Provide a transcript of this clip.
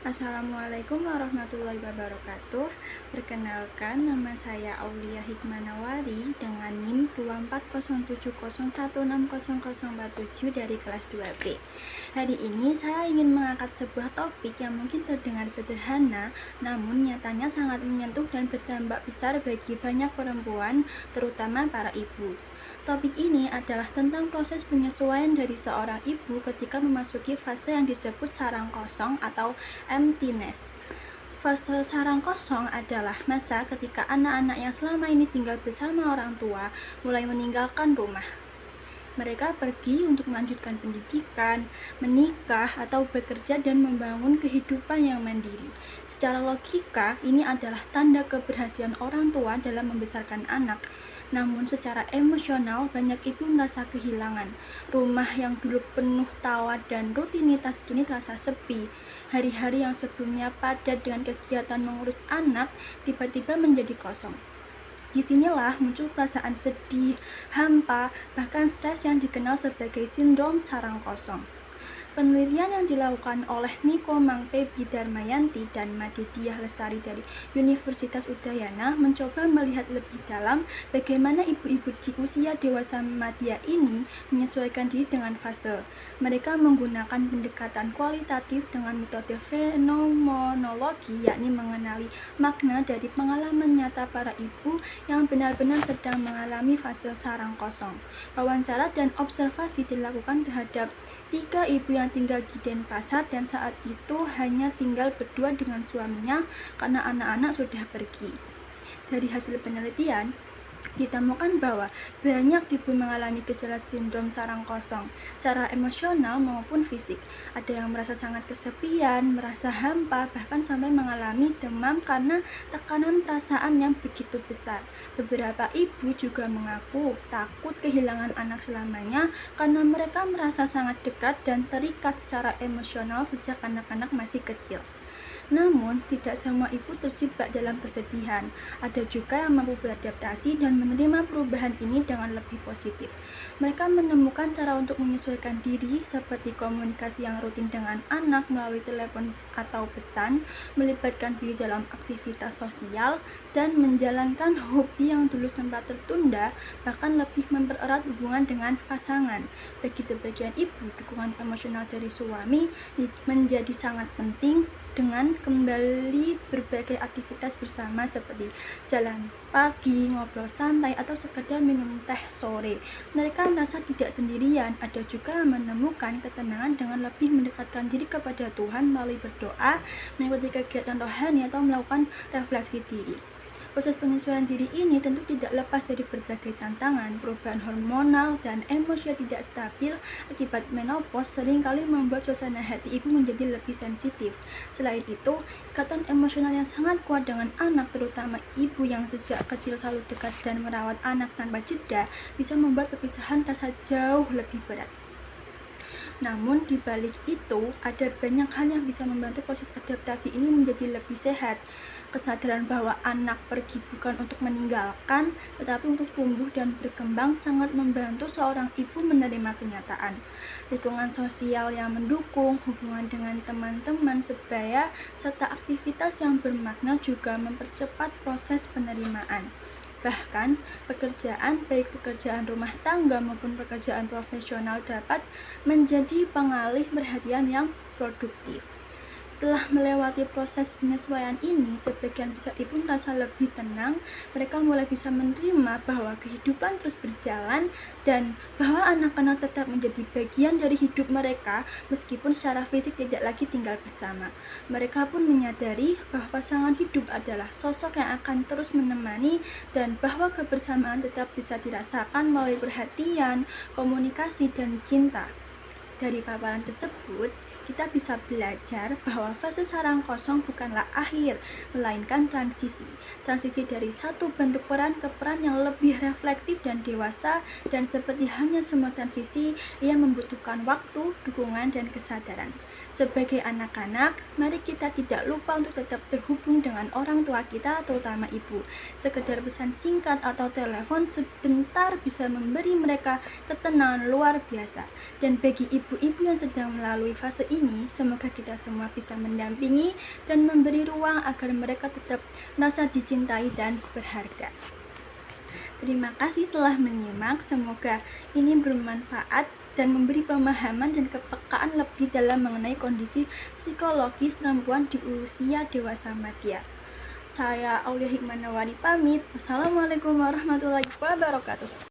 Assalamualaikum warahmatullahi wabarakatuh. Perkenalkan, nama saya Aulia Hikmanawari dengan NIM 24070160047 dari kelas 2B. Hari ini saya ingin mengangkat sebuah topik yang mungkin terdengar sederhana, namun nyatanya sangat menyentuh dan berdampak besar bagi banyak perempuan, terutama para ibu. Topik ini adalah tentang proses penyesuaian dari seorang ibu ketika memasuki fase yang disebut sarang kosong atau emptiness. Fase sarang kosong adalah masa ketika anak-anak yang selama ini tinggal bersama orang tua mulai meninggalkan rumah. Mereka pergi untuk melanjutkan pendidikan, menikah, atau bekerja dan membangun kehidupan yang mandiri. Secara logika, ini adalah tanda keberhasilan orang tua dalam membesarkan anak. Namun secara emosional, banyak ibu merasa kehilangan. Rumah yang dulu penuh tawa dan rutinitas kini terasa sepi. Hari-hari yang sebelumnya padat dengan kegiatan mengurus anak, tiba-tiba menjadi kosong. Disinilah muncul perasaan sedih, hampa, bahkan stres yang dikenal sebagai sindrom sarang kosong. Penelitian yang dilakukan oleh Niko Mangpebi Darmayanti dan Madediah Lestari dari Universitas Udayana mencoba melihat lebih dalam bagaimana ibu-ibu di usia dewasa madya ini menyesuaikan diri dengan fase. Mereka menggunakan pendekatan kualitatif dengan metode fenomenologi, yakni mengenali makna dari pengalaman nyata para ibu yang benar-benar sedang mengalami fase sarang kosong. Wawancara dan observasi dilakukan terhadap 3 ibu yang tinggal di Denpasar dan saat itu hanya tinggal berdua dengan suaminya karena anak-anak sudah pergi. Dari hasil penelitian, ditemukan bahwa banyak ibu mengalami gejala sindrom sarang kosong secara emosional maupun fisik. Ada yang merasa sangat kesepian, merasa hampa, bahkan sampai mengalami demam karena tekanan perasaan yang begitu besar. Beberapa ibu juga mengaku takut kehilangan anak selamanya karena mereka merasa sangat dekat dan terikat secara emosional sejak anak-anak masih kecil. Namun, tidak semua ibu terjebak dalam kesedihan. Ada juga yang mampu beradaptasi dan menerima perubahan ini dengan lebih positif. Mereka menemukan cara untuk menyesuaikan diri seperti komunikasi yang rutin dengan anak melalui telepon atau pesan, melibatkan diri dalam aktivitas sosial, dan menjalankan hobi yang dulu sempat tertunda, bahkan lebih mempererat hubungan dengan pasangan. Bagi sebagian ibu, dukungan emosional dari suami menjadi sangat penting dengan kembali berbagai aktivitas bersama seperti jalan pagi, ngobrol santai, atau sekedar minum teh sore. Mereka merasa tidak sendirian. Ada juga yang menemukan ketenangan dengan lebih mendekatkan diri kepada Tuhan melalui berdoa, mengikuti kegiatan rohani, atau melakukan refleksi diri. Proses penyesuaian diri ini tentu tidak lepas dari berbagai tantangan. Perubahan hormonal dan emosi yang tidak stabil akibat menopause seringkali membuat suasana hati ibu menjadi lebih sensitif. Selain itu, ikatan emosional yang sangat kuat dengan anak, terutama ibu yang sejak kecil selalu dekat dan merawat anak tanpa jeda, bisa membuat perpisahan terasa jauh lebih berat. Namun, di balik itu, ada banyak hal yang bisa membantu proses adaptasi ini menjadi lebih sehat. Kesadaran bahwa anak pergi bukan untuk meninggalkan, tetapi untuk tumbuh dan berkembang sangat membantu seorang ibu menerima kenyataan. Lingkungan sosial yang mendukung, hubungan dengan teman-teman sebaya, serta aktivitas yang bermakna juga mempercepat proses penerimaan. Bahkan, pekerjaan, baik pekerjaan rumah tangga maupun pekerjaan profesional dapat menjadi pengalih perhatian yang produktif. Setelah melewati proses penyesuaian ini, sebagian besar ibu merasa lebih tenang. Mereka mulai bisa menerima bahwa kehidupan terus berjalan dan bahwa anak-anak tetap menjadi bagian dari hidup mereka meskipun secara fisik tidak lagi tinggal bersama. Mereka pun menyadari bahwa pasangan hidup adalah sosok yang akan terus menemani dan bahwa kebersamaan tetap bisa dirasakan melalui perhatian, komunikasi, dan cinta. Dari paparan tersebut, kita bisa belajar bahwa fase sarang kosong bukanlah akhir, melainkan transisi. Transisi dari satu bentuk peran ke peran yang lebih reflektif dan dewasa, dan seperti halnya semua transisi, ia membutuhkan waktu, dukungan, dan kesadaran. Sebagai anak-anak, mari kita tidak lupa untuk tetap terhubung dengan orang tua kita, terutama ibu. Sekedar pesan singkat atau telepon sebentar bisa memberi mereka ketenangan luar biasa. Dan bagi ibu ibu-ibu yang sedang melalui fase ini, semoga kita semua bisa mendampingi dan memberi ruang agar mereka tetap merasa dicintai dan berharga. Terima kasih telah menyimak, semoga ini bermanfaat dan memberi pemahaman dan kepekaan lebih dalam mengenai kondisi psikologis perempuan di usia dewasa madya. Saya Aulia Hikmanawati pamit. Wassalamualaikum warahmatullahi wabarakatuh.